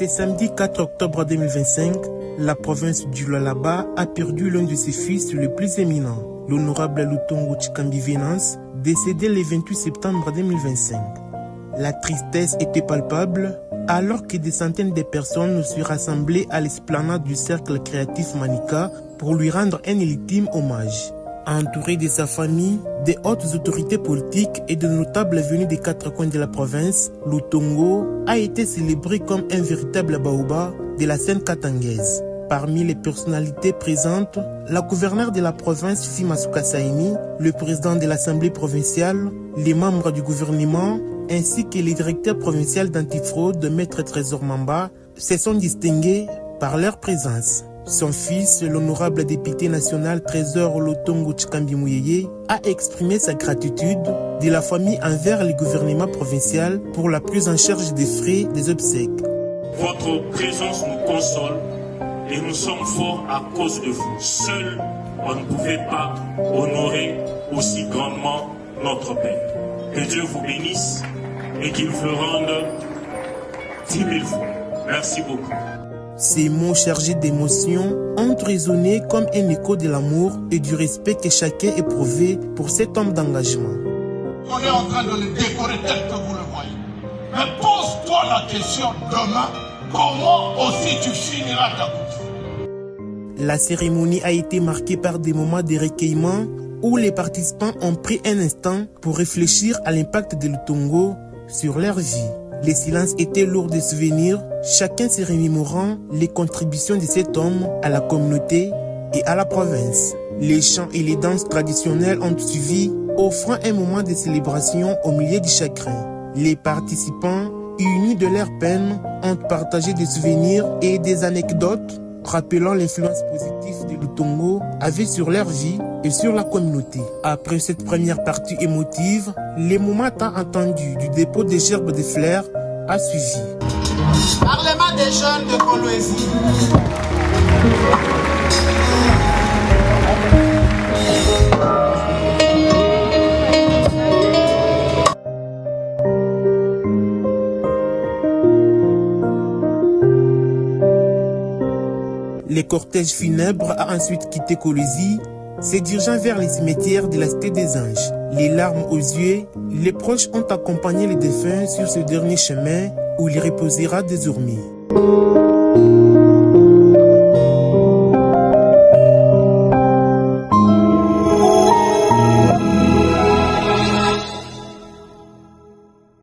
samedi 4 octobre 2025, la province du Lualaba a perdu l'un de ses fils le plus éminent, l'honorable Lutongo Chikambi Venance, décédé le 28 septembre 2025. La tristesse était palpable alors que des centaines de personnes se rassemblaient à l'esplanade du cercle créatif Manika pour lui rendre un ultime hommage. Entouré de sa famille, des hautes autorités politiques et de notables venus des quatre coins de la province, Lutongo a été célébré comme un véritable baobab de la scène katangaise. Parmi les personnalités présentes, la gouverneure de la province Fifi Masuka Saini, le président de l'Assemblée provinciale, les membres du gouvernement, ainsi que les directeurs provinciaux d'antifraude, Maître Trésor Mamba, se sont distingués par leur présence. Son fils, l'honorable député national Trésor Lutongo Chikambi Muyeye, a exprimé sa gratitude de la famille envers le gouvernement provincial pour la prise en charge des frais des obsèques. Votre présence nous console et nous sommes forts à cause de vous. Seul, on ne pouvait pas honorer aussi grandement notre Père. Que Dieu vous bénisse et qu'il vous rende 10 000 fois. Merci beaucoup. Ces mots chargés d'émotion ont résonné comme un écho de l'amour et du respect que chacun éprouvait pour cet homme d'engagement. On est en train de le décorer tel que vous le voyez. Mais pose-toi la question demain, comment aussi tu finiras ta bouffe? La cérémonie a été marquée par des moments de recueillement où les participants ont pris un instant pour réfléchir à l'impact de Lutongo sur leur vie. Les silences étaient lourds de souvenirs, chacun se remémorant les contributions de cet homme à la communauté et à la province. Les chants et les danses traditionnelles ont suivi, offrant un moment de célébration au milieu du chagrin. Les participants, unis de leur peine, ont partagé des souvenirs et des anecdotes, rappelant l'influence positive de Lutongo avait sur leur vie et sur la communauté. Après cette première partie émotive, les moments tant attendus du dépôt des gerbes de fleurs a suivi. Parlement des jeunes de Kolwezi. Le cortège funèbre a ensuite quitté Kolwezi, se dirigeant vers les cimetières de la Cité des Anges. Les larmes aux yeux, les proches ont accompagné les défunts sur ce dernier chemin où il reposera désormais.